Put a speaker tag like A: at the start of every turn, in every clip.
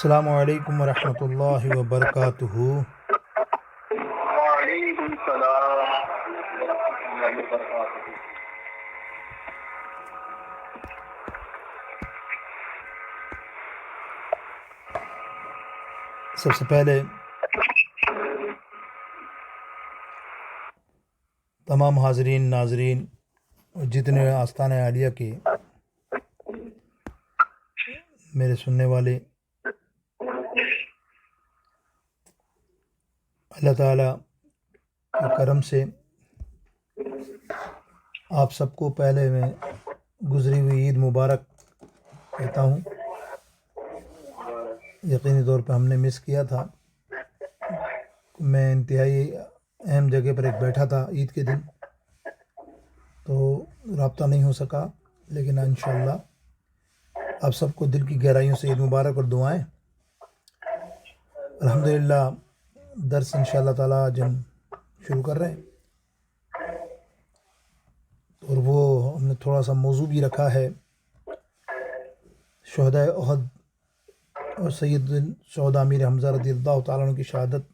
A: السلام علیکم ورحمۃ اللہ وبرکاتہ۔
B: وعلیکم السلام ورحمۃ اللہ وبرکاتہ۔
A: سب سے پہلے تمام حاضرین ناظرین اور جتنے آستانہ عالیہ کے میرے سننے والے، اللہ تعالیٰ کے کرم سے آپ سب کو پہلے میں گزری ہوئی عید مبارک کہتا ہوں۔ یقینی طور پہ ہم نے مس کیا تھا، میں انتہائی اہم جگہ پر ایک بیٹھا تھا عید کے دن، تو رابطہ نہیں ہو سکا، لیکن انشاءاللہ آپ سب کو دل کی گہرائیوں سے عید مبارک اور دعائیں۔ الحمدللہ درس انشاءاللہ تعالیٰ آج ہم شروع کر رہے ہیں، اور وہ ہم نے تھوڑا سا موضوع بھی رکھا ہے شہدائے احد اور سید شہداء امیر حمزہ رضی اللہ تعالیٰ عنہ کی شہادت۔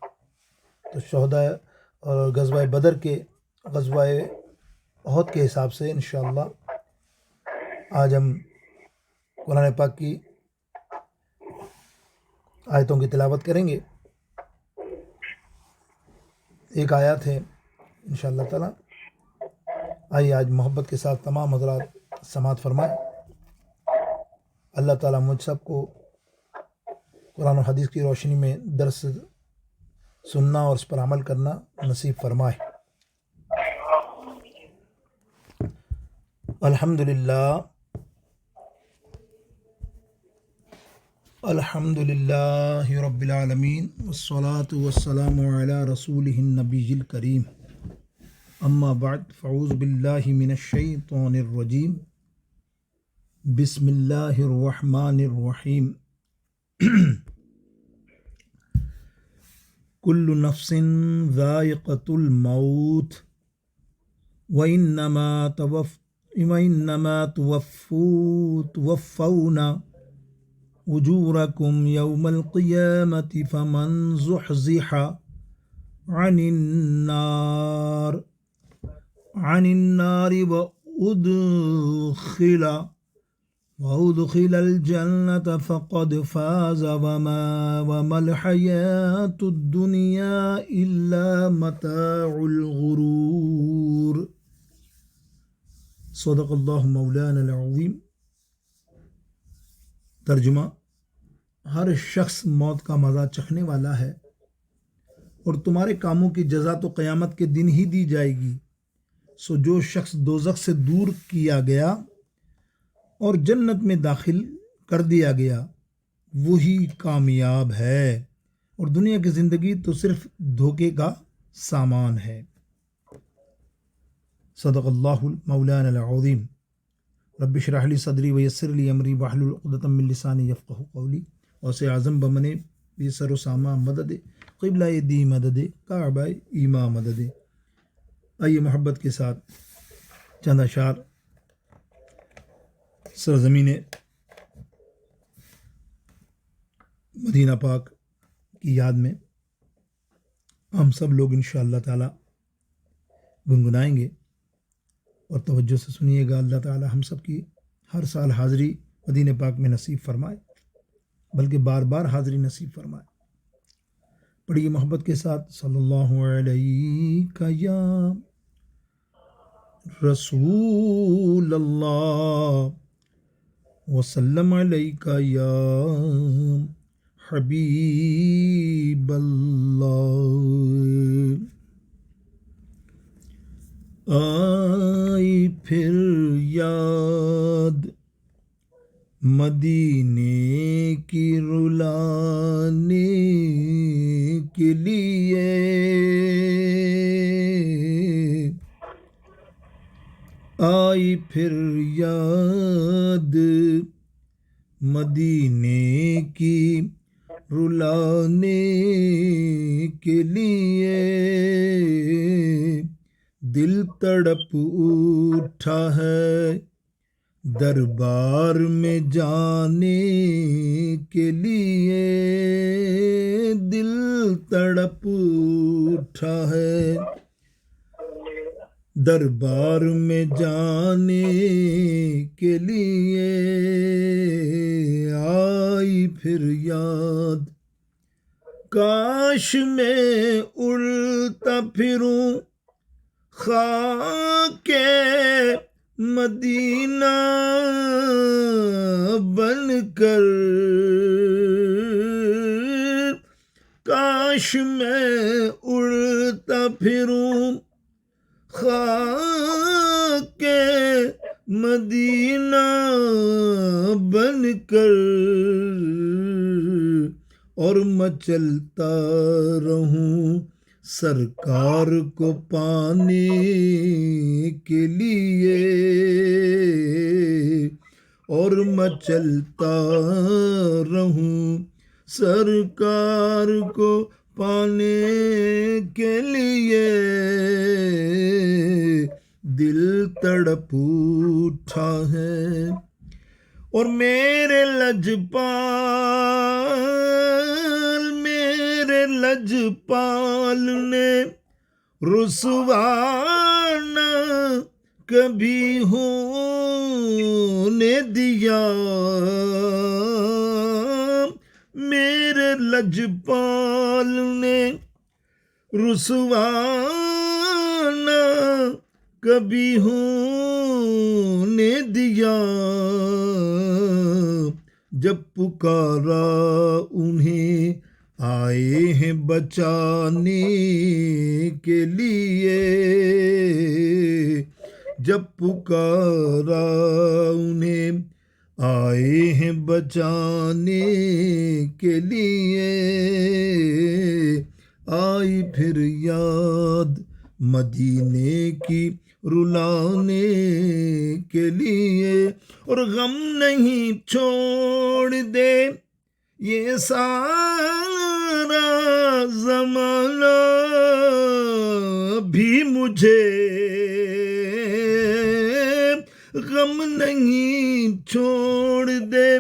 A: تو شہدائے اور غزوہ بدر کے غزوہ احد کے حساب سے انشاءاللہ آج ہم قرآن پاک کی آیتوں کی تلاوت کریں گے۔ ایک آیات ہے انشاءاللہ تعالیٰ، آئیے آج محبت کے ساتھ تمام حضرات سماعت فرمائیں۔ اللہ تعالیٰ مجھ سب کو قرآن و حدیث کی روشنی میں درس سننا اور اس پر عمل کرنا نصیب فرمائے۔ الحمدللہ الحمدللہ رب العالمین والصلاة والسلام علی رسولہ النبی الکریم، اما بعد فاعوذ باللہ من الشیطان الرجیم، بسم اللہ الرحمن الرحیم۔ کل نفس ذائقۃ الموت وإنما توفون أجوركم يوم القيامة فمن زحزح عن النار وأدخل الجنة فقد فاز وما الحياة الدنيا إلا متاع الغرور۔ صدق اللہ مولانا العظیم۔ ترجمہ: ہر شخص موت کا مزہ چکھنے والا ہے، اور تمہارے کاموں کی جزا تو قیامت کے دن ہی دی جائے گی۔ سو جو شخص دوزخ سے دور کیا گیا اور جنت میں داخل کر دیا گیا وہی کامیاب ہے، اور دنیا کی زندگی تو صرف دھوکے کا سامان ہے۔ صدق اللہ مولانا العظیم۔ رب اشرح لی صدری ویسر لی امری واحلل عقدۃ من لسانی یفقہوا قولی۔ اوس اعظم بمنے بی سر و سامہ مدد، قبلہ دی مدد، کعبہ ایما مدد۔ آئیے محبت کے ساتھ چند اشعار سرزمین مدینہ پاک کی یاد میں ہم سب لوگ انشاءاللہ تعالی گنگنائیں گے، اور توجہ سے سنیے گا۔ اللہ تعالی ہم سب کی ہر سال حاضری مدینہ پاک میں نصیب فرمائے، بلکہ بار بار حاضری نصیب فرمائے۔ پڑھیے محبت کے ساتھ: صلی اللہ علیہ یا رسول اللہ وسلم علیکہ یا حبیب اللہ۔ آئی پھر یاد مدینے کی رلانے کے لیے، آئی پھر یاد مدینے کی رلانے کے لیے، دل تڑپ اٹھا ہے دربار میں جانے کے لیے دل تڑپ اٹھا ہے، دربار میں جانے کے لیے آئی پھر یاد، کاش میں اڑتا پھروں خاک مدینہ بن کر، کاش میں اڑتا پھروں خاک مدینہ بن کر، اور مچلتا رہوں سرکار کو پانے کے لیے، اور مچلتا رہوں سرکار کو پانے کے لیے، دل تڑپ اٹھا ہے، اور میرے لجپال نے رسوا نہ کبھی ہونے دیا، میرے لجپال نے رسوا نہ کبھی ہونے دیا، جب پکارا انہیں آئے ہیں بچانے کے لیے، جب پکارا انہیں آئے ہیں بچانے کے لیے، آئی پھر یاد مدینے کی رلانے کے لیے، اور غم نہیں چھوڑ دے یہ سارا زمانہ بھی مجھے، غم نہیں چھوڑ دے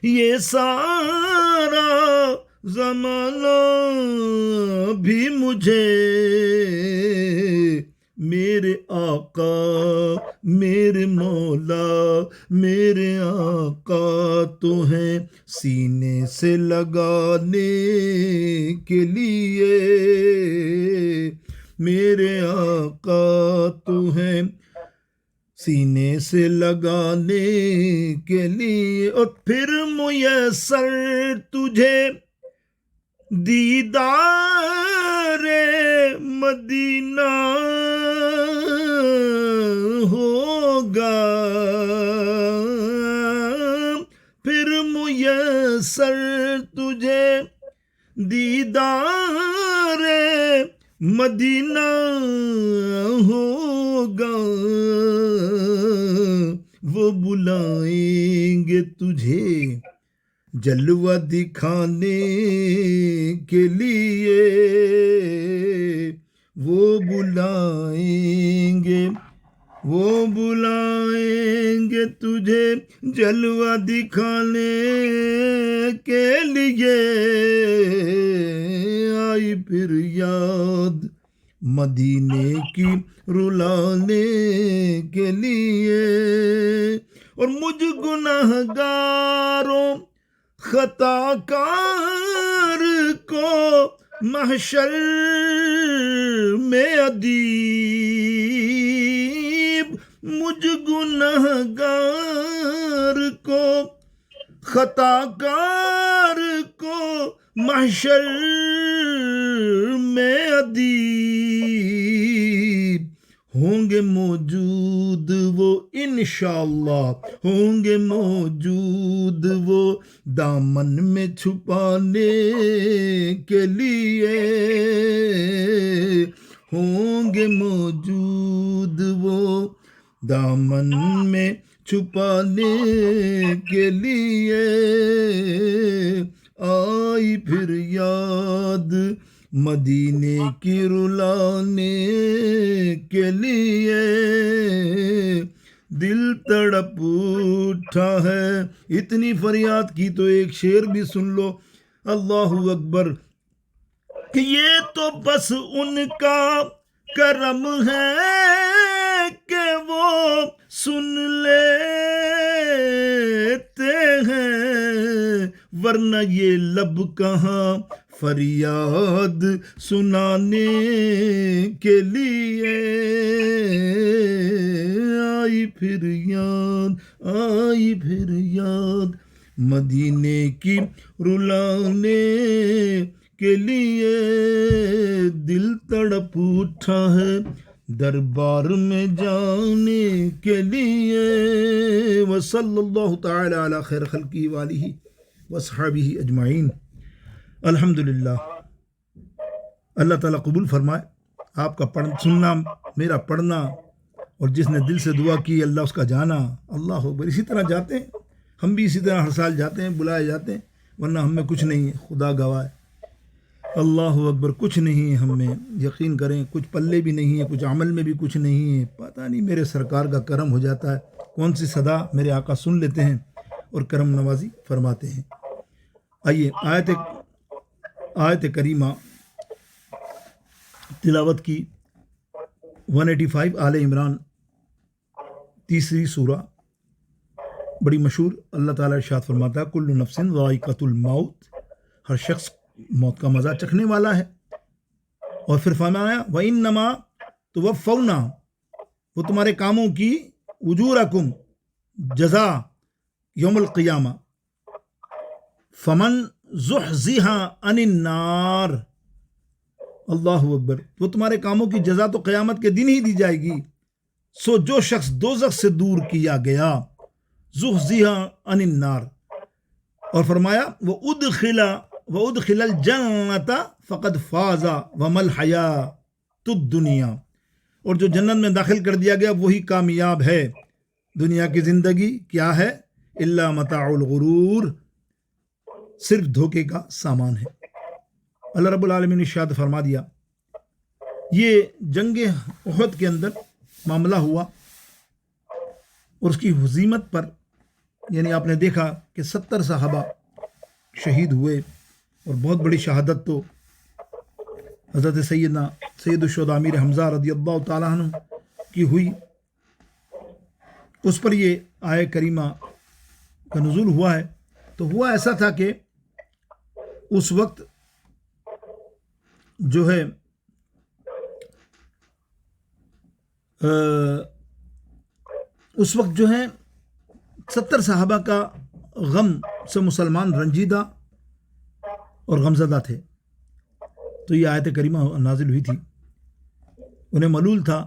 A: یہ سارا زمانہ بھی مجھے، میرے آقا میرے مولا میرے آقا تو ہیں سینے سے لگانے کے لیے، میرے آقا تو ہیں سینے سے لگانے کے لیے، اور پھر میسر تجھے دیدار مدینہ ہوگا، پھر میسر تجھے دیدار مدینہ ہوگا، وہ بلائیں گے تجھے جلوہ دکھانے کے لیے، وہ بلائیں گے تجھے جلوہ دکھانے کے لیے، آئی پھر یاد مدینے کی رلانے کے لیے، اور مجھ گناہ گاروں خطا کار کو محشر میں ادیب، مجھ گناہ گار کو خطا کار کو محشر میں ادیب، ہوں گے موجود وہ انشاءاللہ، ہوں گے موجود وہ دامن میں چھپانے کے لیے، ہوں گے موجود وہ دامن میں چھپانے کے لیے، آئی پھر یاد مدینے کی رلانے کے لیے، دل تڑپ اٹھا ہے. اتنی فریاد کی تو ایک شعر بھی سن لو. اللہ اکبر. کہ یہ تو بس ان کا کرم ہے کہ وہ سن لیتے ہیں، ورنہ یہ لب کہاں فریاد سنانے کے لیے. آئی پھر یاد مدینے کی رلانے کے لیے. دل تڑپ اٹھا ہے دربار میں جانے کے لیے. وصلی اللہ تعالی علی خیر خلقہ وآلہ وصحبہ اجمعین. الحمدللہ. اللہ تعالیٰ قبول فرمائے آپ کا سننا، میرا پڑھنا، اور جس نے دل سے دعا کی اللہ اس کا جانا. اللہ اکبر. اسی طرح جاتے ہیں ہم بھی، اسی طرح ہر سال جاتے ہیں، بلائے جاتے ہیں، ورنہ ہم میں کچھ نہیں ہے، خدا گواہ ہے. اللہ اکبر. کچھ نہیں ہے ہم میں، یقین کریں. کچھ پلے بھی نہیں ہے، کچھ عمل میں بھی کچھ نہیں ہے. پتہ نہیں میرے سرکار کا کرم ہو جاتا ہے، کون سی صدا میرے آقا سن لیتے ہیں اور کرم نوازی فرماتے ہیں. آئیے آیت کریمہ تلاوت کی. 185 آل عمران، تیسری سورہ، بڑی مشہور. اللہ تعالیٰ ارشاد فرماتا ہے کل نفس ذائقۃ الموت، ہر شخص موت کا مزہ چکھنے والا ہے. اور پھر فرمایا وَإِنَّمَا تُوَفَّوْنَ، وہ تمہارے کاموں کی اجورکم، جزا یوم القیامہ. فمن زحزح عن النار، اللہ اکبر. وہ تمہارے کاموں کی جزا تو قیامت کے دن ہی دی جائے گی. سو جو شخص دوزخ سے دور کیا گیا، زحزح عن النار. اور فرمایا وَأُدْخِلَ الْجَنَّةَ فَقَدْ فَازَ وَمَا الْحَيَاةُ الدُّنْيَا، اور جو جنت میں داخل کر دیا گیا وہی کامیاب ہے. دنیا کی زندگی کیا ہے؟ الا متاع الغرور، صرف دھوکے کا سامان ہے. اللہ رب العالمین نے ارشاد فرما دیا. یہ جنگ احد کے اندر معاملہ ہوا اور اس کی ہزیمت پر، یعنی آپ نے دیکھا کہ 70 صحابہ شہید ہوئے، اور بہت بڑی شہادت تو حضرت سید الشہداء امیر حمزہ رضی اللہ تعالیٰ عنہ کی ہوئی. اس پر یہ آیہ کریمہ کا نزول ہوا ہے. تو ہوا ایسا تھا کہ اس وقت جو ہے جو ہے 70 صحابہ کا غم سے مسلمان رنجیدہ اور غمزدہ تھے. تو یہ آیت کریمہ نازل ہوئی تھی. انہیں معلوم تھا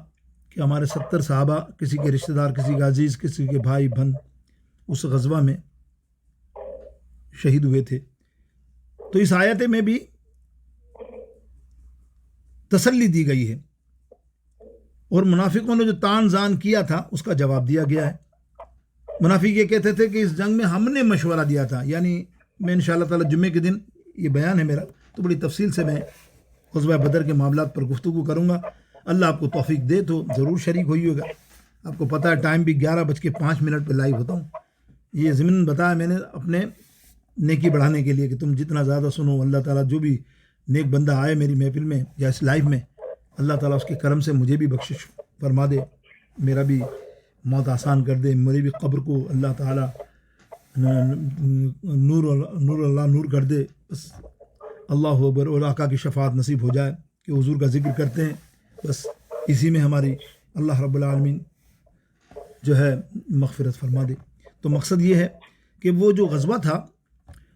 A: کہ ہمارے 70 صحابہ، کسی کے رشتہ دار، کسی کے عزیز، کسی کے بھائی بہن اس غزوہ میں شہید ہوئے تھے. تو اس آیت میں بھی تسلی دی گئی ہے، اور منافقوں نے جو تان زان کیا تھا اس کا جواب دیا گیا ہے. منافق یہ کہتے تھے کہ اس جنگ میں ہم نے مشورہ دیا تھا. یعنی میں انشاءاللہ تعالی جمعے کے دن، یہ بیان ہے میرا، تو بڑی تفصیل سے میں غزوہ بدر کے معاملات پر گفتگو کروں گا. اللہ آپ کو توفیق دے تو ضرور شریک ہوئی ہوگا. آپ کو پتہ ہے ٹائم بھی 11:05 پہ لائیو ہوتا ہوں. یہ ضمن بتایا میں نے اپنے نیکی بڑھانے کے لیے کہ تم جتنا زیادہ سنو، اللہ تعالیٰ جو بھی نیک بندہ آئے میری محفل میں یا اس لائیو میں، اللہ تعالیٰ اس کے کرم سے مجھے بھی بخشش فرما دے، میرا بھی موت آسان کر دے، میری بھی قبر کو اللہ تعالیٰ نور کر دے. بس اللہ اکبر. اور آقا کی شفاعت نصیب ہو جائے کہ حضور کا ذکر کرتے ہیں، بس اسی میں ہماری اللہ رب العالمین جو ہے مغفرت فرما دے. تو مقصد یہ ہے کہ وہ جو غزوہ تھا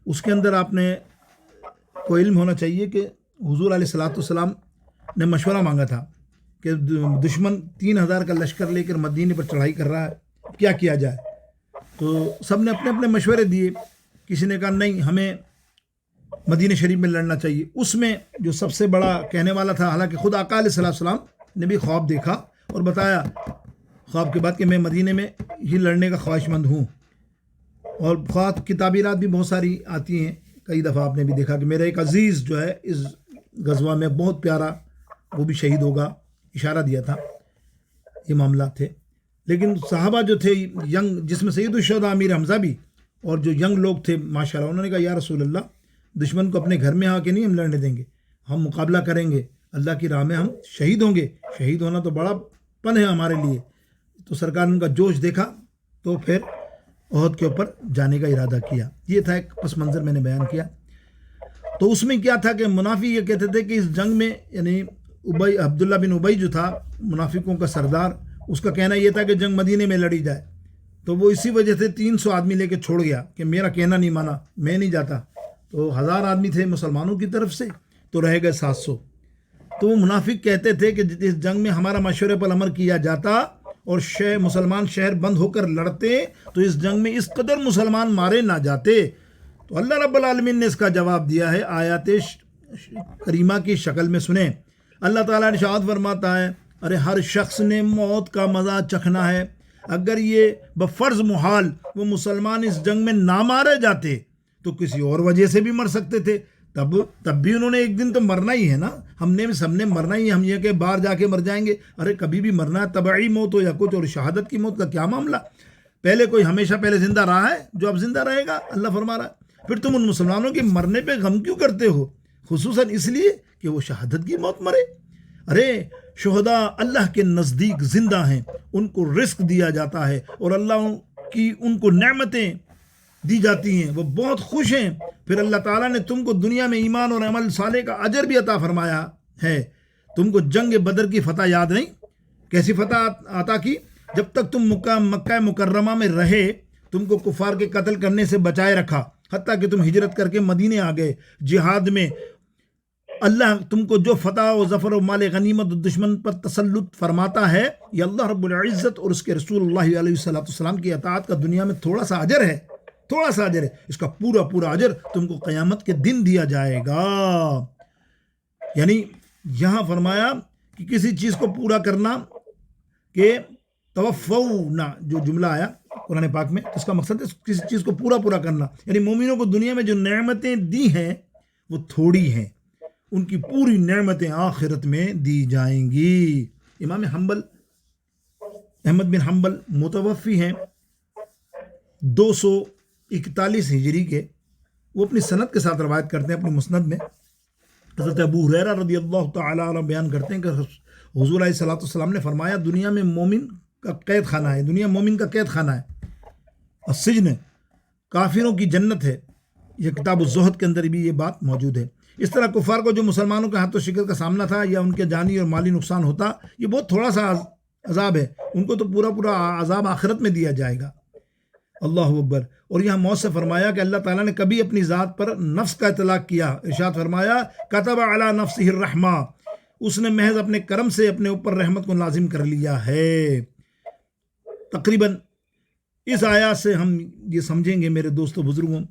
A: اس کے اندر آپ نے کو علم ہونا چاہیے کہ حضور علیہ الصلوۃ والسلام نے مشورہ مانگا تھا کہ دشمن 3000 کا لشکر لے کر مدینے پر چڑھائی کر رہا ہے، کیا جائے. تو سب نے اپنے اپنے مشورے دیے. کسی نے کہا نہیں، ہمیں مدینہ شریف میں لڑنا چاہیے. اس میں جو سب سے بڑا کہنے والا تھا، حالانکہ خود آقا علیہ السلام نے بھی خواب دیکھا اور بتایا خواب کے بعد کہ میں مدینے میں ہی لڑنے کا خواہش مند ہوں. اور خواب کی تعبیرات بھی بہت ساری آتی ہیں. کئی دفعہ آپ نے بھی دیکھا کہ میرا ایک عزیز جو ہے اس غزوہ میں بہت پیارا، وہ بھی شہید ہوگا، اشارہ دیا تھا. یہ معاملات تھے. لیکن صحابہ جو تھے ینگ، جس میں سید الشہداء امیر حمزہ بھی، اور جو ینگ لوگ تھے ماشاءاللہ، انہوں نے کہا یا رسول اللہ، دشمن کو اپنے گھر میں آ کے نہیں ہم لڑنے دیں گے، ہم مقابلہ کریں گے، اللہ کی راہ میں ہم شہید ہوں گے، شہید ہونا تو بڑا پن ہے ہمارے لیے۔ تو سرکار نے ان کا جوش دیکھا تو پھر احد کے اوپر جانے کا ارادہ کیا۔ یہ تھا ایک پس منظر میں نے بیان کیا۔ تو اس میں کیا تھا کہ منافق یہ کہتے تھے کہ اس جنگ میں، یعنی عبداللہ بن ابی جو تھا منافقوں کا سردار، اس کا کہنا یہ تھا کہ جنگ مدینے میں لڑی جائے، تو وہ اسی وجہ سے 300 آدمی لے کے چھوڑ گیا کہ میرا کہنا نہیں مانا، میں نہیں جاتا۔ تو 1000 آدمی تھے مسلمانوں کی طرف سے، تو رہ گئے 700۔ تو وہ منافق کہتے تھے کہ اس جنگ میں ہمارا مشورے پر عمل کیا جاتا اور مسلمان شہر بند ہو کر لڑتے تو اس جنگ میں اس قدر مسلمان مارے نہ جاتے۔ تو اللہ رب العالمین نے اس کا جواب دیا ہے آیات کریمہ کی شکل میں، سنیں۔ اللہ تعالیٰ نے ارشاد فرماتا ہے، ارے ہر شخص نے موت کا مزہ چکھنا ہے۔ اگر یہ بفرض محال وہ مسلمان اس جنگ میں نہ مارے جاتے تو کسی اور وجہ سے بھی مر سکتے تھے، تب بھی انہوں نے ایک دن تو مرنا ہی ہے نا، ہم نے سب نے مرنا ہی ہے۔ ہم یہ کہ باہر جا کے مر جائیں گے، ارے کبھی بھی مرنا ہے، طبعی موت ہو یا کچھ، اور شہادت کی موت کا کیا معاملہ؟ پہلے کوئی ہمیشہ پہلے زندہ رہا ہے جو اب زندہ رہے گا، اللہ فرما رہا ہے۔ پھر تم ان مسلمانوں کے مرنے پہ غم کیوں کرتے ہو؟ خصوصاً اس لیے کہ وہ شہادت کی موت مرے۔ ارے شہداء اللہ کے نزدیک زندہ ہیں، ان کو رزق دیا جاتا ہے اور اللہ کی ان کو نعمتیں دی جاتی ہیں، وہ بہت خوش ہیں۔ پھر اللہ تعالیٰ نے تم کو دنیا میں ایمان اور عمل صالح کا اجر بھی عطا فرمایا ہے۔ تم کو جنگ بدر کی فتح یاد نہیں؟ کیسی فتح عطا کی؟ جب تک تم مکہ مکرمہ میں رہے، تم کو کفار کے قتل کرنے سے بچائے رکھا، حتیٰ کہ تم ہجرت کر کے مدینے آ گئے۔ جہاد میں اللہ تم کو جو فتح و ظفر و مال غنیمت و دشمن پر تسلط فرماتا ہے، یہ اللہ رب العزت اور اس کے رسول اللہ علیہ السلام کی اطاعت کا دنیا میں تھوڑا سا اجر ہے، تھوڑا سا اجر ہے۔ اس کا پورا پورا اجر تم کو قیامت کے دن دیا جائے گا۔ یعنی یہاں فرمایا کہ کسی چیز کو پورا کرنا، کہ توفونا جو جملہ آیا قرآن پاک میں، اس کا مقصد ہے کسی چیز کو پورا کرنا، یعنی مومنوں کو دنیا میں جو نعمتیں دی ہیں وہ تھوڑی ہیں، ان کی پوری نعمتیں آخرت میں دی جائیں گی۔ امام حنبل احمد بن حنبل متوفی ہیں 241 ہجری کے، وہ اپنی سند کے ساتھ روایت کرتے ہیں اپنی مسند میں۔ حضرت ابو ہریرہ رضی اللہ تعالیٰ عنہ بیان کرتے ہیں کہ حضور علیہ الصلوۃ والسلام نے فرمایا، دنیا میں مومن کا قید خانہ ہے، دنیا مومن کا قید خانہ ہے، اور سجن کافروں کی جنت ہے۔ یہ کتاب الزہد کے اندر بھی یہ بات موجود ہے۔ اس طرح کفار کو جو مسلمانوں کے ہاتھوں شکست کا سامنا تھا یا ان کے جانی اور مالی نقصان ہوتا، یہ بہت تھوڑا سا عذاب ہے، ان کو تو پورا عذاب آخرت میں دیا جائے گا۔ اللہ اکبر۔ اور یہاں موت سے فرمایا کہ اللہ تعالیٰ نے کبھی اپنی ذات پر نفس کا اطلاق کیا، ارشاد فرمایا کتب علی نفسہ الرحمہ، اس نے محض اپنے کرم سے اپنے اوپر رحمت کو لازم کر لیا ہے۔ تقریباً اس آیات سے ہم یہ سمجھیں گے میرے دوستوں بزرگوں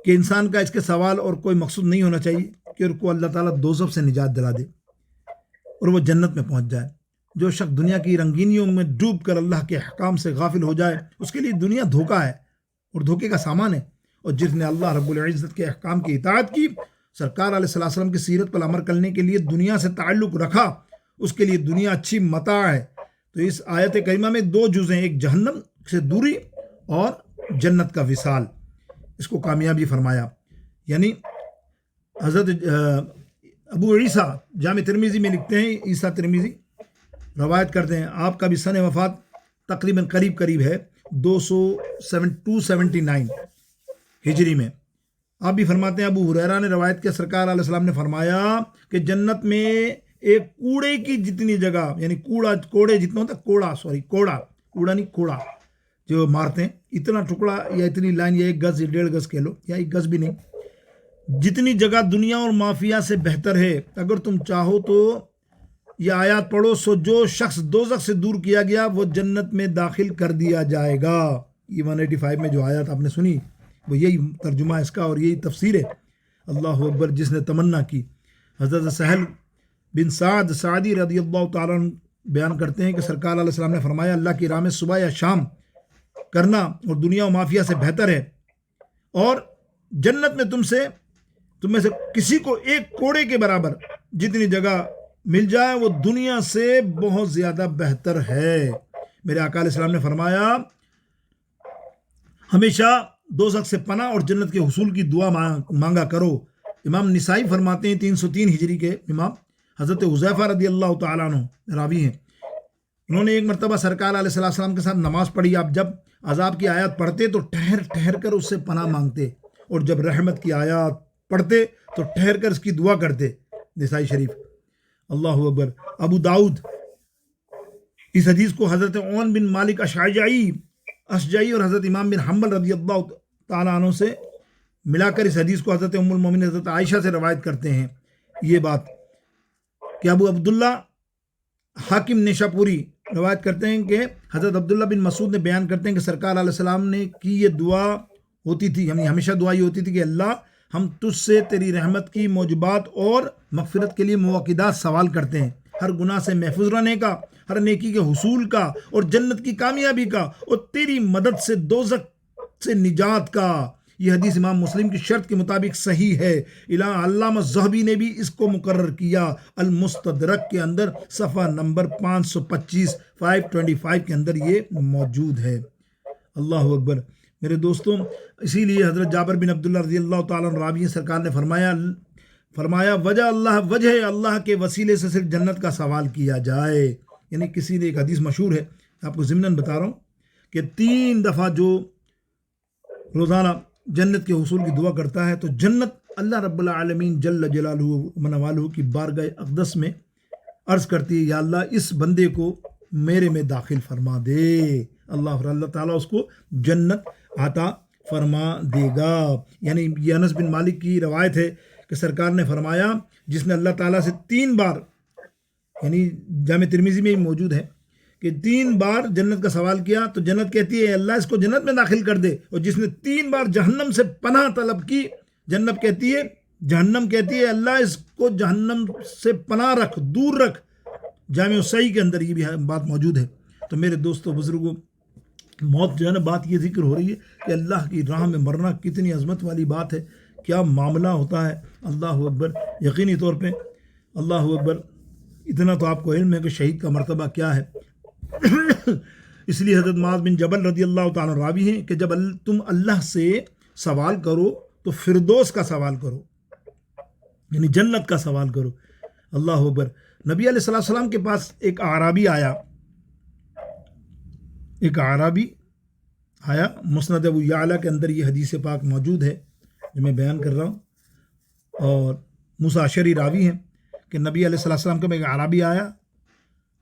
A: کہ انسان کا اس کے سوال اور کوئی مقصود نہیں ہونا چاہیے کہ ان کو اللہ تعالیٰ دوزخ سے نجات دلا دے اور وہ جنت میں پہنچ جائے۔ جو شخص دنیا کی رنگینیوں میں ڈوب کر اللہ کے احکام سے غافل ہو جائے، اس کے لیے دنیا دھوکہ ہے اور دھوکے کا سامان ہے۔ اور جس نے اللہ رب العزت کے احکام کی اطاعت کی، سرکار علیہ السلام کی سیرت پر عمل کرنے کے لیے دنیا سے تعلق رکھا، اس کے لیے دنیا اچھی متاع ہے۔ تو اس آیت کریمہ میں 2 جز ہیں، ایک جہنم سے دوری اور جنت کا وصال، اس کو کامیابی فرمایا۔ یعنی حضرت ابو عیسیٰ جامع ترمذی میں لکھتے ہیں، عیسیٰ ترمذی روایت کرتے ہیں، آپ کا بھی سن وفات تقریباً قریب ہے 279 ہجری میں۔ آپ بھی فرماتے ہیں، ابو ہریرہ نے روایت کیا، سرکار علیہ السلام نے فرمایا کہ جنت میں ایک کوڑے کی جتنی جگہ، یعنی کوڑے جتنا ہوتا ہے، کوڑا نہیں کوڑا جو مارتے ہیں، اتنا ٹکڑا یا اتنی لائن یا 1 گز یا 1.5 گز کہہ لو، یا 1 گز بھی نہیں، جتنی جگہ دنیا اور مافیا سے بہتر ہے۔ اگر تم چاہو تو یہ آیات پڑھو، سو جو شخص دوزخ سے دور کیا گیا وہ جنت میں داخل کر دیا جائے گا۔ یہ 185 میں جو آیات آپ نے سنی وہ یہی ترجمہ اس کا اور یہی تفسیر ہے۔ اللہ اکبر۔ جس نے تمنا کی، حضرت سہل بن سعد سعدی رضی اللہ تعالیٰ عنہ بیان کرتے ہیں کہ سرکار علیہ السلام نے فرمایا، اللہ کی راہ میں صبح یا شام کرنا اور دنیا و مافیا سے بہتر ہے، اور جنت میں تم میں سے کسی کو 1 کوڑے کے برابر جتنی جگہ مل جائے وہ دنیا سے بہت زیادہ بہتر ہے۔ میرے آقا علیہ السلام نے فرمایا ہمیشہ دوزخ سے پناہ اور جنت کے حصول کی دعا مانگا کرو۔ امام نسائی فرماتے ہیں 303 ہجری کے امام حضرت حذیفہ رضی اللہ تعالیٰ عنہ راوی ہیں، انہوں نے ایک مرتبہ سرکار علیہ السلام کے ساتھ نماز پڑھی۔ آپ جب عذاب کی آیات پڑھتے تو ٹھہر ٹھہر کر اس سے پناہ مانگتے، اور جب رحمت کی آیات پڑھتے تو ٹھہر کر اس کی دعا کرتے۔ نسائی شریف۔ اللہ اکبر۔ ابو داؤد اس حدیث کو حضرت عون بن مالک اشجعی اور حضرت امام بن حنبل رضی اللہ تعالیٰ عنہ سے ملا کر اس حدیث کو حضرت ام المومنین حضرت عائشہ سے روایت کرتے ہیں، یہ بات کہ ابو عبداللہ حاکم نیشاپوری روایت کرتے ہیں کہ حضرت عبداللہ بن مسعود نے بیان کرتے ہیں کہ سرکار علیہ السلام نے کی یہ دعا ہوتی تھی، یعنی ہمیشہ دعا یہ ہوتی تھی کہ اللہ ہم تجھ سے تیری رحمت کی موجبات اور مغفرت کے لیے موقعات سوال کرتے ہیں، ہر گناہ سے محفوظ رہنے کا، ہر نیکی کے حصول کا اور جنت کی کامیابی کا، اور تیری مدد سے دوزخ سے نجات کا۔ یہ حدیث امام مسلم کی شرط کے مطابق صحیح ہے۔ علامہ ذہبی نے بھی اس کو مقرر کیا المستدرک کے اندر، صفحہ نمبر 525 کے اندر یہ موجود ہے۔ اللہ اکبر۔ میرے دوستوں، اسی لیے حضرت جابر بن عبداللہ رضی اللہ تعالیٰ عنہ راوی سرکار نے فرمایا وجہ اللہ کے وسیلے سے صرف جنت کا سوال کیا جائے۔ یعنی کسی نے ایک حدیث مشہور ہے، آپ کو ضمناً بتا رہا ہوں کہ 3 دفعہ جو روزانہ جنت کے حصول کی دعا کرتا ہے تو جنت اللہ رب العالمین جل جلالہ و منوالہ کی بارگاہ اقدس میں عرض کرتی ہے، یا اللہ اس بندے کو میرے میں داخل فرما دے۔ اللہ تعالیٰ اس کو جنت عطا فرما دے گا۔ یعنی یہ انس بن مالک کی روایت ہے کہ سرکار نے فرمایا جس نے اللہ تعالیٰ سے 3 بار، یعنی جامع ترمذی میں موجود ہے کہ 3 بار جنت کا سوال کیا تو جنت کہتی ہے اللہ اس کو جنت میں داخل کر دے، اور جس نے 3 بار جہنم سے پناہ طلب کی، جہنم کہتی ہے اللہ اس کو جہنم سے پناہ رکھ، دور رکھ۔ جامع صحیح کے اندر یہ بھی بات موجود ہے۔ تو میرے دوستوں بزرگوں، موت جو ہے نا، بات یہ ذکر ہو رہی ہے کہ اللہ کی راہ میں مرنا کتنی عظمت والی بات ہے، کیا معاملہ ہوتا ہے۔ اللہ اکبر۔ یقینی طور پہ اللہ اکبر، اتنا تو آپ کو علم ہے کہ شہید کا مرتبہ کیا ہے۔ اس لیے حضرت معاذ بن جبل رضی اللہ تعالیٰ راوی ہیں کہ جب تم اللہ سے سوال کرو تو فردوس کا سوال کرو، یعنی جنت کا سوال کرو۔ اللہ اکبر۔ نبی علیہ السلام کے پاس ایک اعرابی آیا، مسند ابو یعلا کے اندر یہ حدیث پاک موجود ہے جو میں بیان کر رہا ہوں، اور موسیٰ اشعری راوی ہیں کہ نبی علیہ السلام کا ایک اعرابی آیا،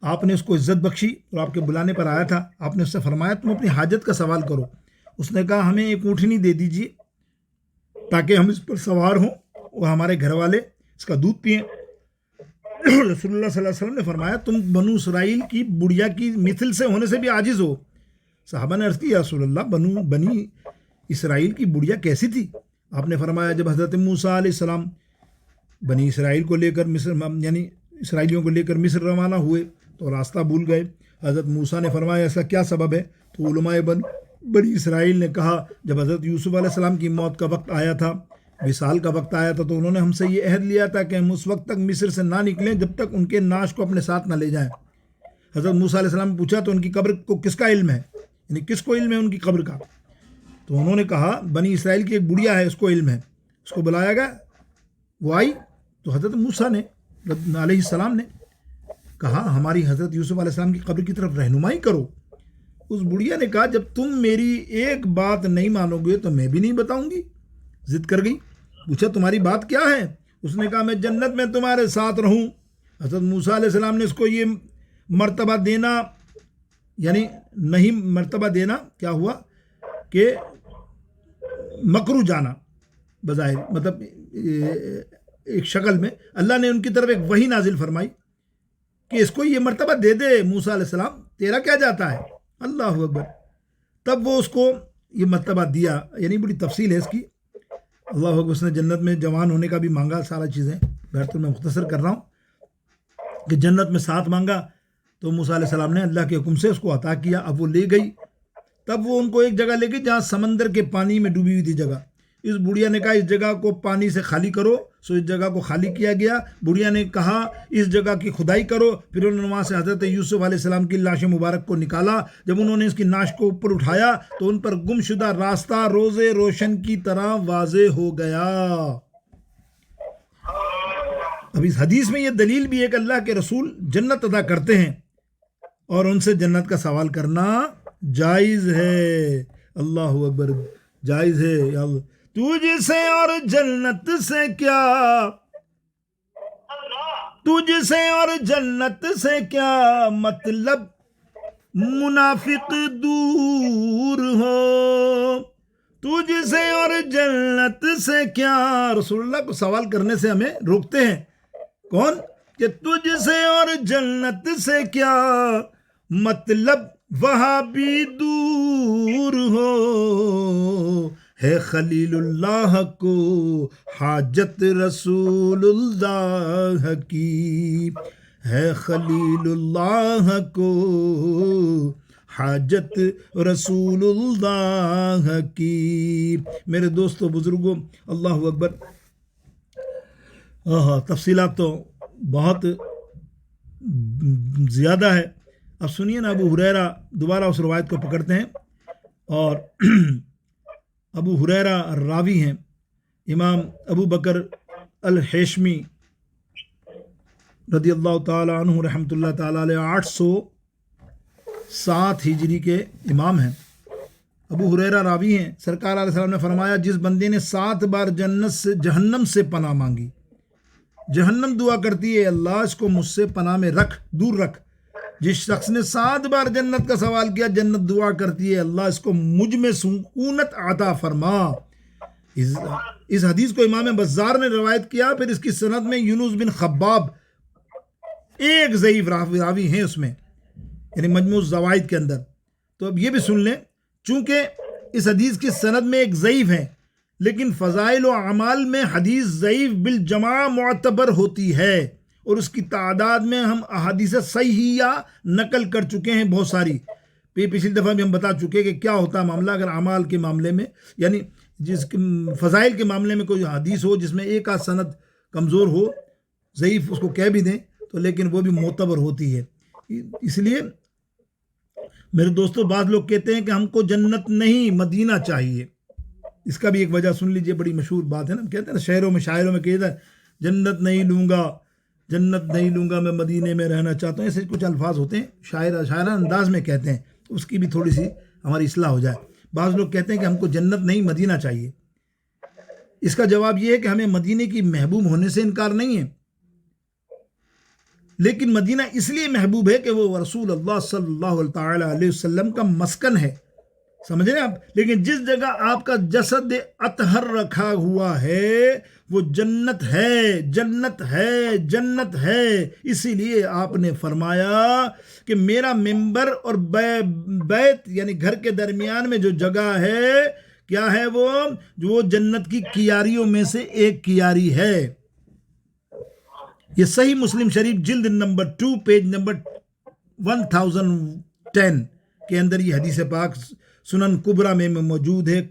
A: آپ نے اس کو عزت بخشی اور آپ کے بلانے پر آیا تھا، آپ نے اس سے فرمایا تم اپنی حاجت کا سوال کرو۔ اس نے کہا ہمیں ایک اونٹنی دے دیجیے تاکہ ہم اس پر سوار ہوں اور ہمارے گھر والے اس کا دودھ پئیں۔ رسول اللہ صلی اللہ علیہ وسلم نے فرمایا تم بنو اسرائیل کی بڑیا کی مثل سے ہونے سے بھی عاجز ہو۔ صحابہ نے عرض کی یا رسول اللہ بنی اسرائیل کی بڑیا کیسی تھی؟ آپ نے فرمایا جب حضرت موسیٰ علیہ السلام بنی اسرائیل کو لے کر مصر، یعنی اسرائیلیوں کو لے کر مصر روانہ ہوئے تو راستہ بھول گئے، حضرت موسیٰ نے فرمایا اس کا کیا سبب ہے؟ تو علماء بنی اسرائیل نے کہا جب حضرت یوسف علیہ السلام کی موت کا وقت آیا تھا، وصال کا وقت آیا تھا، تو انہوں نے ہم سے یہ عہد لیا تھا کہ ہم اس وقت تک مصر سے نہ نکلیں جب تک ان کے نعش کو اپنے ساتھ نہ لے جائیں۔ حضرت موسیٰ علیہ السلام نے پوچھا تو ان کی قبر کو کس کا علم ہے، یعنی کس کو علم ہے ان کی قبر کا؟ تو انہوں نے کہا بنی اسرائیل کی ایک بڑیا ہے، اس کو علم ہے۔ اس کو بلایا گیا، وہ آئی تو حضرت موسیٰ نے علیہ السلام نے کہا ہماری حضرت یوسف علیہ السلام کی قبر کی طرف رہنمائی کرو۔ اس بڑیا نے کہا جب تم میری ایک بات نہیں مانو گے تو میں بھی نہیں بتاؤں گی۔ ضد کر گئی، پوچھا تمہاری بات کیا ہے؟ اس نے کہا میں جنت میں تمہارے ساتھ رہوں۔ حضرت موسیٰ علیہ السلام نے اس کو یہ مرتبہ دینا، یعنی نہیں مرتبہ دینا کیا ہوا کہ مکرو جانا بظاہر، مطلب ایک شکل میں اللہ نے ان کی طرف ایک وحی نازل فرمائی کہ اس کو یہ مرتبہ دے دے موسیٰ علیہ السلام، تیرا کیا جاتا ہے؟ اللہ اکبر۔ تب وہ اس کو یہ مرتبہ دیا، یعنی بڑی تفصیل ہے اس کی۔ اللہ اکبر۔ اس نے جنت میں جوان ہونے کا بھی مانگا، سارا چیزیں بہتر میں مختصر کر رہا ہوں کہ جنت میں 7 مانگا تو موسیٰ علیہ السلام نے اللہ کے حکم سے اس کو عطا کیا۔ اب وہ لے گئی، تب وہ ان کو ایک جگہ لے گئی جہاں سمندر کے پانی میں ڈوبی ہوئی تھی جگہ۔ اس بڑھیا نے کہا اس جگہ کو پانی سے خالی کرو، سو اس جگہ کو خالی کیا گیا. بڑھیا نے کہا اس جگہ کی کھدائی کرو. پھر انہوں نے وہاں سے حضرت یوسف علیہ السلام کی لاش مبارک کو نکالا. جب انہوں نے اس کی ناش کو اوپر اٹھایا تو ان پر گم شدہ راستہ روز روشن کی طرح واضح ہو گیا. اب اس حدیث میں یہ دلیل بھی ہے کہ اللہ کے رسول جنت ادا کرتے ہیں اور ان سے جنت کا سوال کرنا جائز ہے. اللہ اکبر, جائز ہے. یا اللہ, تجھ سے اور جنت سے کیا, تجھ سے اور جنت سے کیا مطلب منافق دور ہو. تجھ سے اور جنت سے کیا, رسول اللہ کو سوال کرنے سے ہمیں روکتے ہیں. کون؟ کہ تجھ سے اور جنت سے کیا مطلب وہاں بھی دور ہو. ہے خلیل اللہ کو حاجت رسول اللہ کی, ہے خلیل اللہ کو حاجت رسول اللہ کی. میرے دوستو بزرگوں, اللہ اکبر. تفصیلات تو بہت زیادہ ہے. اب سنیے نا, ابو ہریرہ, دوبارہ اس روایت کو پکڑتے ہیں. اور ابو ہریرہ راوی ہیں, امام ابو بکر الحیشمی رضی اللہ تعالیٰ عنہ رحمۃ اللہ تعالیٰ علیہ 807 ہجری کے امام ہیں. ابو ہریرہ راوی ہیں. سرکار علیہ السلام نے فرمایا, جس بندے نے 7 بار جہنم سے پناہ مانگی, جہنم دعا کرتی ہے اللہ اس کو مجھ سے پناہ میں رکھ, دور رکھ. جس شخص نے 7 بار جنت کا سوال کیا, جنت دعا کرتی ہے اللہ اس کو مجھ میں سکونت عطا فرما. اس حدیث کو امام بزار نے روایت کیا. پھر اس کی سند میں یونس بن خباب ایک ضعیف راوی ہیں اس میں, یعنی مجموع الزوائد کے اندر. تو اب یہ بھی سن لیں, چونکہ اس حدیث کی سند میں ایک ضعیف ہے, لیکن فضائل و اعمال میں حدیث ضعیف بالجماع معتبر ہوتی ہے, اور اس کی تعداد میں ہم احادیث صحیحہ نقل کر چکے ہیں بہت ساری. پچھلی دفعہ بھی ہم بتا چکے کہ کیا ہوتا ہے معاملہ اگر اعمال کے معاملے میں, یعنی جس فضائل کے معاملے میں کوئی حدیث ہو جس میں ایک آدھ سند کمزور ہو, ضعیف اس کو کہہ بھی دیں تو, لیکن وہ بھی معتبر ہوتی ہے. اس لیے میرے دوستو, بعض لوگ کہتے ہیں کہ ہم کو جنت نہیں مدینہ چاہیے. اس کا بھی ایک وجہ سن لیجئے, بڑی مشہور بات ہے نا, کہتے ہیں نا شعروں میں شاعروں میں کہتا ہے جنت نہیں لوں گا, جنت نہیں لوں گا, میں مدینے میں رہنا چاہتا ہوں. ایسے کچھ الفاظ ہوتے ہیں, شاعرانہ انداز میں کہتے ہیں, اس کی بھی تھوڑی سی ہماری اصلاح ہو جائے. بعض لوگ کہتے ہیں کہ ہم کو جنت نہیں مدینہ چاہیے. اس کا جواب یہ ہے کہ ہمیں مدینے کی محبوب ہونے سے انکار نہیں ہے, لیکن مدینہ اس لیے محبوب ہے کہ وہ رسول اللہ صلی اللہ تعالی علیہ وسلم کا مسکن ہے, سمجھ رہے ہیں آپ. لیکن جس جگہ آپ کا جسد اطہر رکھا ہوا ہے وہ جنت ہے, جنت ہے, جنت ہے. اسی لیے آپ نے فرمایا کہ میرا ممبر اور بیت یعنی گھر کے درمیان میں جو جگہ ہے, کیا ہے وہ, جو جنت کی کیاریوں میں سے ایک کیاری ہے. یہ صحیح مسلم شریف جلد نمبر 2 پیج نمبر 1010 کے اندر یہ حدیث پاک سنن کبرا میں موجود ہے,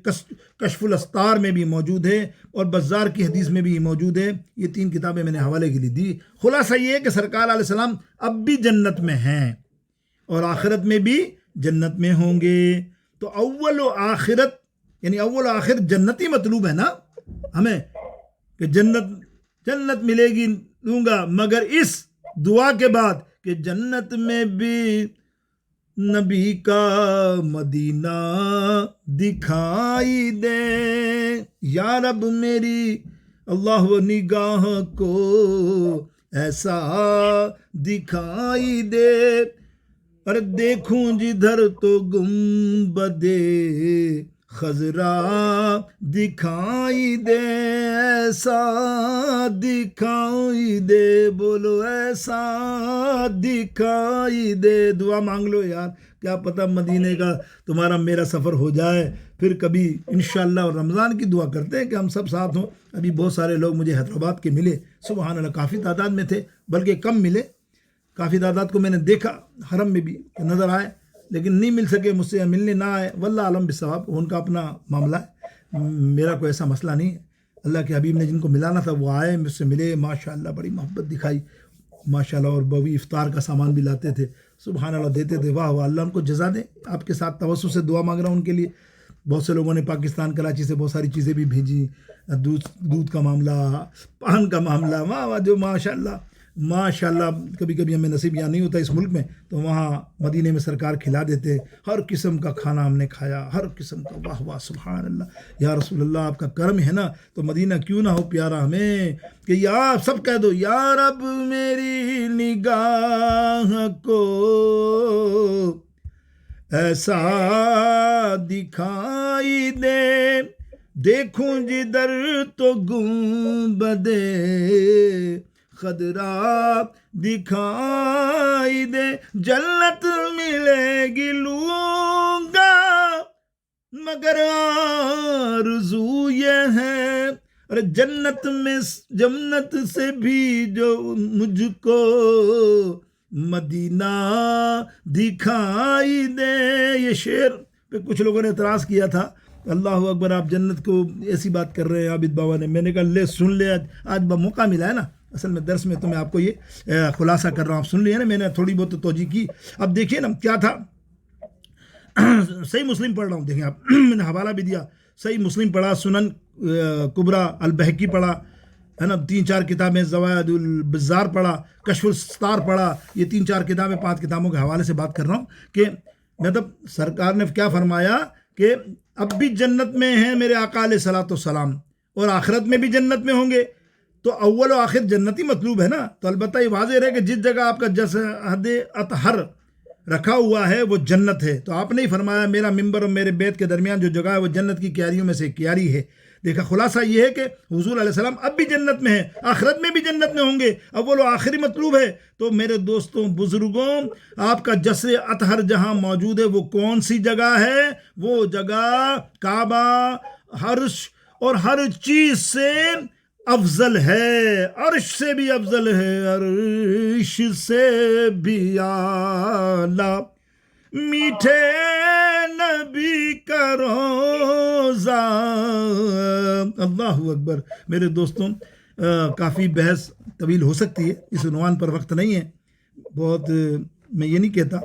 A: کشف الاسطار میں بھی موجود ہے, اور بزار کی حدیث میں بھی موجود ہے. یہ 3 کتابیں میں نے حوالے کے لیے دی. خلاصہ یہ ہے کہ سرکار علیہ السلام اب بھی جنت میں ہیں اور آخرت میں بھی جنت میں ہوں گے. تو اول و آخرت یعنی اول و آخر جنتی مطلوب ہے نا ہمیں, کہ جنت ملے گی لوں گا, مگر اس دعا کے بعد کہ جنت میں بھی نبی کا مدینہ دکھائی دے. یا رب میری اللہ نگاہ کو ایسا دکھائی دے, پر دیکھوں جدھر تو گنبدے خضرا دکھائی دے, ایسا دکھائی دے, بولو ایسا دکھائی دے. دعا مانگ لو یار, کیا پتہ مدینے کا تمہارا میرا سفر ہو جائے پھر کبھی انشاءاللہ. اور رمضان کی دعا کرتے ہیں کہ ہم سب ساتھ ہوں. ابھی بہت سارے لوگ مجھے حیدرآباد کے ملے, سبحان اللہ, کافی تعداد میں تھے, بلکہ کم ملے. کافی تعداد کو میں نے دیکھا حرم میں بھی نظر آئے, لیکن نہیں مل سکے مجھ سے, ملنے نہ آئے. واللہ عالم بالصواب, ان کا اپنا معاملہ ہے, میرا کوئی ایسا مسئلہ نہیں ہے. اللہ کے حبیب نے جن کو ملانا تھا وہ آئے، مجھ سے ملے، ماشاءاللہ بڑی محبت دکھائی ماشاءاللہ، اور وہ افطار کا سامان بھی لاتے تھے، سبحان اللہ دیتے تھے، واہ واہ، اللہ ان کو جزا دے۔ آپ کے ساتھ توسل سے دعا مانگ رہا ہوں ان کے لیے۔ بہت سے لوگوں نے پاکستان کراچی سے بہت ساری چیزیں بھی بھیجی، دودھ کا معاملہ، پان کا معاملہ، واہ واہ، جو ماشاء اللہ کبھی کبھی ہمیں نصیب یہاں نہیں ہوتا اس ملک میں، تو وہاں مدینے میں سرکار کھلا دیتے، ہر قسم کا کھانا ہم نے کھایا، ہر قسم کا، واہ واہ سبحان اللہ، یا رسول اللہ آپ کا کرم ہے نا تو مدینہ کیوں نہ ہو پیارا ہمیں، کہ یا سب کہہ دو، یا رب میری نگاہ کو ایسا دکھائی دے، دیکھوں جدھر تو گنبدے خضرا دکھائی دے، جنت ملے گی لوں گا مگر آرزو یہ ہے، ارے جنت سے بھی جو مجھ کو مدینہ دکھائی دے۔ یہ شعر پہ کچھ لوگوں نے اعتراض کیا تھا، اللہ اکبر، آپ جنت کو ایسی بات کر رہے ہیں عابد بابا نے۔ میں نے کہا لے سن لے، آج موقع ملا ہے نا، اصل میں درس میں تو میں آپ کو یہ خلاصہ کر رہا ہوں، آپ سن لیا نا، میں نے تھوڑی بہت توجہ کی۔ اب دیکھیے نا کیا تھا، صحیح مسلم پڑھ رہا ہوں، دیکھیں آپ، میں نے حوالہ بھی دیا، صحیح مسلم پڑھا، سنن کبریٰ البہقی پڑھا ہے نا، 3-4 کتابیں، زوائد البزار پڑھا، کشف الستار پڑھا، یہ 3-4 کتابیں، 5 کتابوں کے حوالے سے بات کر رہا ہوں کہ مطلب سرکار نے کیا فرمایا کہ اب بھی جنت میں ہیں میرے آقا علیہ الصلوۃ والسلام، اور آخرت میں بھی جنت میں ہوں گے، تو اول و آخر جنتی مطلوب ہے نا، تو البتہ یہ واضح رہے کہ جس جگہ آپ کا جسد اطہر رکھا ہوا ہے وہ جنت ہے، تو آپ نے ہی فرمایا میرا ممبر اور میرے بیت کے درمیان جو جگہ ہے وہ جنت کی کیاریوں میں سے ایک کیاری ہے۔ دیکھا خلاصہ یہ ہے کہ حضور علیہ السلام اب بھی جنت میں ہیں، آخرت میں بھی جنت میں ہوں گے، اول و آخری مطلوب ہے۔ تو میرے دوستوں بزرگوں، آپ کا جسد اطہر جہاں موجود ہے وہ کون سی جگہ ہے؟ وہ جگہ کعبہ، عرش اور ہر چیز سے افضل ہے، عرش سے بھی افضل ہے، عرش سے بھی اعلیٰ، میٹھے نبی کا روزہ، اللہ اکبر۔ میرے دوستوں کافی بحث طویل ہو سکتی ہے، اس عنوان پر وقت نہیں ہے بہت، میں یہ نہیں کہتا،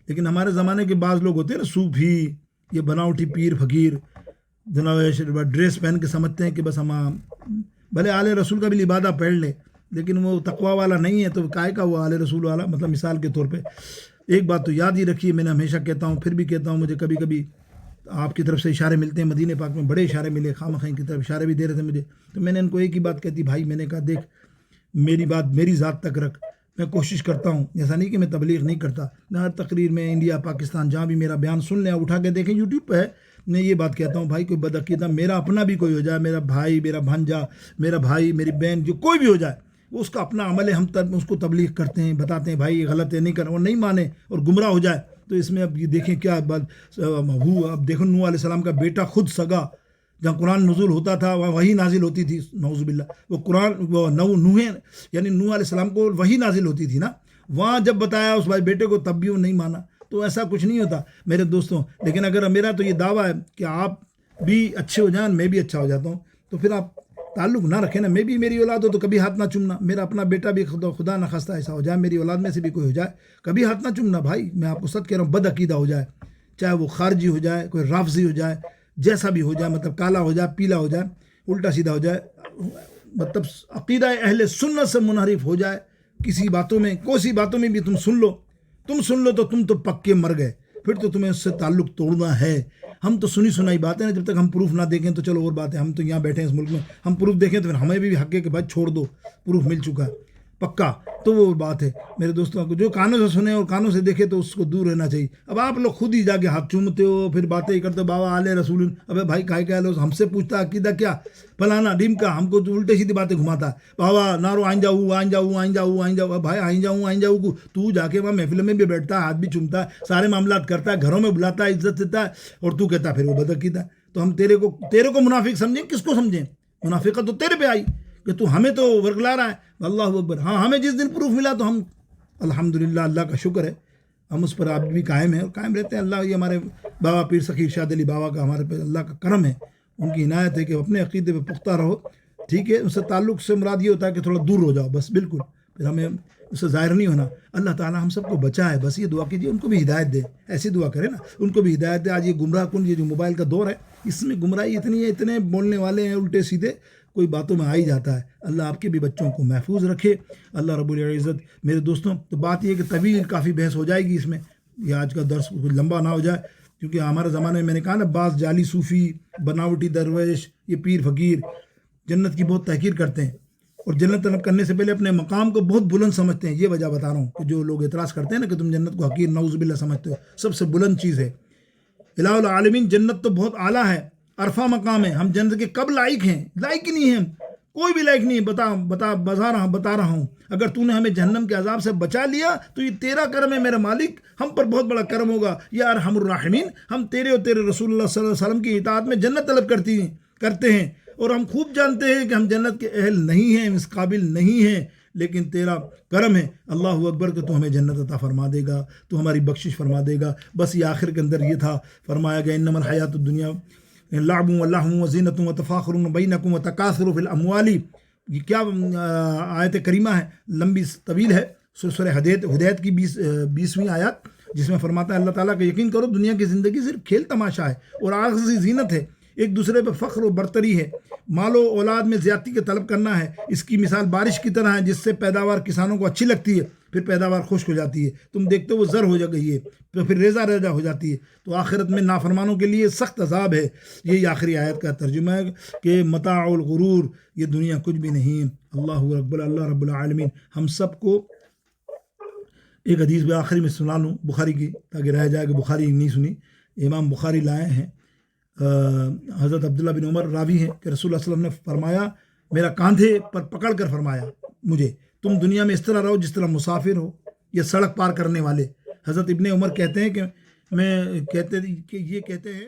A: لیکن ہمارے زمانے کے بعض لوگ ہوتے ہیں نا صوفی، یہ بناوٹی پیر فقیر، ڈریس پہن کے سمجھتے ہیں کہ بس ہم بھلے آل رسول کا بھی لبادہ پہن لے لیکن وہ تقوی والا نہیں ہے، تو کائے کا وہ آل رسول والا، مطلب مثال کے طور پہ ایک بات تو یاد ہی رکھیے، میں نے ہمیشہ کہتا ہوں پھر بھی کہتا ہوں، مجھے کبھی کبھی آپ کی طرف سے اشارے ملتے ہیں، مدینہ پاک میں بڑے اشارے ملے، خامخواہ کی طرف اشارے بھی دے رہے تھے مجھے، تو میں نے ان کو ایک ہی بات کہتی، بھائی میں نے کہا دیکھ میری بات میری ذات تک رکھ، میں کوشش کرتا ہوں، ایسا نہیں کہ میں تبلیغ نہیں کرتا، میں ہر تقریر میں انڈیا پاکستان جہاں بھی میرا بیان سن لیں، اٹھا کے دیکھیں یوٹیوب پہ ہے، میں یہ بات کہتا ہوں بھائی کوئی بدعقیدہ میرا اپنا بھی کوئی ہو جائے، میرا بھائی، میرا بھانجا، میرا بھائی، میری بہن، جو کوئی بھی ہو جائے، وہ اس کا اپنا عمل ہے، ہم اس کو تبلیغ کرتے ہیں، بتاتے ہیں بھائی یہ غلط ہے، نہیں کرنا، وہ نہیں مانے اور گمراہ ہو جائے، تو اس میں اب یہ دیکھیں کیا بات، اب دیکھو نوح علیہ السلام کا بیٹا خود سگا، جہاں قرآن نزول ہوتا تھا وہاں وحی نازل ہوتی تھی، نعوذ باللہ، وہ قرآن وہ نوح یعنی نوح علیہ السلام کو وحی نازل ہوتی تھی نا، وہاں جب بتایا اس بھائی بیٹے کو تب بھی وہ نہیں مانا، تو ایسا کچھ نہیں ہوتا میرے دوستوں۔ لیکن اگر میرا تو یہ دعویٰ ہے کہ آپ بھی اچھے ہو جائیں، میں بھی اچھا ہو جاتا ہوں، تو پھر آپ تعلق نہ رکھیں نا، میں بھی میری اولاد ہو تو کبھی ہاتھ نہ چومنا، میرا اپنا بیٹا بھی خدا نہ خواستہ ایسا ہو جائے، میری اولاد میں سے بھی کوئی ہو جائے، کبھی ہاتھ نہ چومنا بھائی، میں آپ کو سچ کہہ رہا ہوں، بد عقیدہ ہو جائے، چاہے وہ خارجی ہو جائے، کوئی رافضی ہو جائے، جیسا بھی ہو جائے، مطلب کالا ہو جائے، پیلا ہو جائے، الٹا سیدھا ہو جائے، مطلب عقیدہ اہل سنت سے منحرف ہو جائے، کسی باتوں میں کوئی باتوں میں بھی تم سن لو تو تم تو پکے مر گئے، پھر تو تمہیں اس سے تعلق توڑنا ہے۔ ہم تو سنی سنائی باتیں نا، جب تک ہم پروف نہ دیکھیں تو چلو اور بات ہے، ہم تو یہاں بیٹھے ہیں اس ملک میں، ہم پروف دیکھیں تو پھر ہمیں بھی حق ہے کہ بھائی چھوڑ دو، پروف مل چکا ہے پکا، تو وہ بات ہے میرے دوستوں کو، جو کانوں سے سنے اور کانوں سے دیکھے تو اس کو دور رہنا چاہیے۔ اب آپ لوگ خود ہی جا کے ہاتھ چومتے ہو، پھر باتیں ہی کرتے ہو، بابا آل رسول، ابے بھائی کہے کہ ہم سے پوچھتا ہے عقیدہ کیا، فلانا ڈیم کا، ہم کو تو الٹے سیدھی باتیں گھماتا ہے، بابا نارو آئیں جاؤ بھائی، آئیں جاؤ کو، تو جا کے وہاں محفلوں میں بھی بیٹھتا ہے، ہاتھ بھی چومتا ہے، سارے معاملات کرتا ہے، گھروں میں بلاتا ہے، عزت دیتا ہے، اور تو کہتا ہے پھر وہ بدعقیدہ ہے۔ تو ہم تیرے کو منافق سمجھیں، کس کو سمجھیں؟ منافقت تو تیرے پہ آئی کہ تو ہمیں تو ورگلا رہا ہے، اللہ اکبر۔ ہاں ہمیں جس دن پروف ملا تو ہم الحمدللہ، اللہ کا شکر ہے، ہم اس پر آپ بھی قائم ہیں اور قائم رہتے ہیں۔ اللہ یہ ہمارے بابا پیر سخی ارشاد علی بابا کا ہمارے پہ اللہ کا کرم ہے، ان کی عنایت ہے کہ اپنے عقیدے پہ پختہ رہو، ٹھیک ہے، اس سے تعلق سے مراد یہ ہوتا ہے کہ تھوڑا دور ہو جاؤ بس، بالکل، پھر ہمیں اس سے ظاہر نہیں ہونا. اللہ تعالیٰ ہم سب کو بچائے، بس یہ دعا کیجیے ان کو بھی ہدایت دے، ایسی دعا کرے نا، ان کو بھی ہدایت دے. آج یہ گمراہ کن یہ جو موبائل کا دور ہے، اس میں گمراہی اتنی ہے، اتنے بولنے والے ہیں الٹے سیدھے، کوئی باتوں میں آ ہی جاتا ہے. اللہ آپ کے بھی بچوں کو محفوظ رکھے، اللہ رب العزت. میرے دوستوں، تو بات یہ ہے کہ طویل کافی بحث ہو جائے گی اس میں، یہ آج کا درس کچھ لمبا نہ ہو جائے، کیونکہ ہمارے زمانے میں نے کہا نا، بعض جعلی صوفی، بناوٹی درویش، یہ پیر فقیر جنت کی بہت تحقیر کرتے ہیں، اور جنت طلب کرنے سے پہلے اپنے مقام کو بہت بلند سمجھتے ہیں. یہ وجہ بتا رہا ہوں کہ جو لوگ اعتراض کرتے ہیں نا کہ تم جنت کو حقیر نعوذ باللہ سمجھتے ہو، سب سے بلند چیز ہے. الہ العالمین، جنت تو بہت اعلیٰ ہے، عرفہ مقام ہے. ہم جنت کے کب لائق ہیں؟ لائق ہی نہیں ہیں، کوئی بھی لائق نہیں ہے. بتا رہا ہوں، اگر تو نے ہمیں جہنم کے عذاب سے بچا لیا تو یہ تیرا کرم ہے میرے مالک، ہم پر بہت بڑا کرم ہوگا یا ارحم الراحمین. ہم تیرے اور تیرے رسول اللہ صلی اللہ علیہ وسلم کی اطاعت میں جنت طلب کرتے ہیں، اور ہم خوب جانتے ہیں کہ ہم جنت کے اہل نہیں ہیں، اس قابل نہیں ہیں، لیکن تیرا کرم ہے. اللہ اکبر کہ تو ہمیں جنت عطا فرما دے گا، تو ہماری بخشش فرما دے گا. بس یہ آخر کے اندر یہ تھا، فرمایا گیا انما الحیات الدنیا لعب و لہو و زینت و تفاخر بینکم و تکاثر فی الاموال. یہ کیا آیت کریمہ ہے، لمبی طویل ہے، سورہ حدید کی 20ویں آیات، جس میں فرماتا ہے اللہ تعالیٰ کا یقین کرو، دنیا کی زندگی صرف کھیل تماشا ہے اور عارضی زینت ہے، ایک دوسرے پہ فخر و برتری ہے، مال و اولاد میں زیادتی کا طلب کرنا ہے. اس کی مثال بارش کی طرح ہے، جس سے پیداوار کسانوں کو اچھی لگتی ہے، پھر پیداوار خشک ہو جاتی ہے، تم دیکھتے ہو وہ زر ہو گئی ہے، تو پھر ریزہ ہو جاتی ہے. تو آخرت میں نافرمانوں کے لیے سخت عذاب ہے. یہی آخری آیت کا ترجمہ ہے کہ متاع الغرور، یہ دنیا کچھ بھی نہیں. اللہ رب العالمین ہم سب کو ایک حدیث میں آخری میں سنا لوں بخاری کی، تاکہ رہ جائے کہ بخاری نہیں سنی. امام بخاری لائے ہیں، حضرت عبداللہ بن عمر راوی ہیں کہ رسول اللہ صلی اللہ علیہ وسلم نے فرمایا، میرا کاندھے پر پکڑ کر فرمایا مجھے، تم دنیا میں اس طرح رہو جس طرح مسافر ہو یا سڑک پار کرنے والے. حضرت ابن عمر کہتے ہیں کہ یہ کہتے ہیں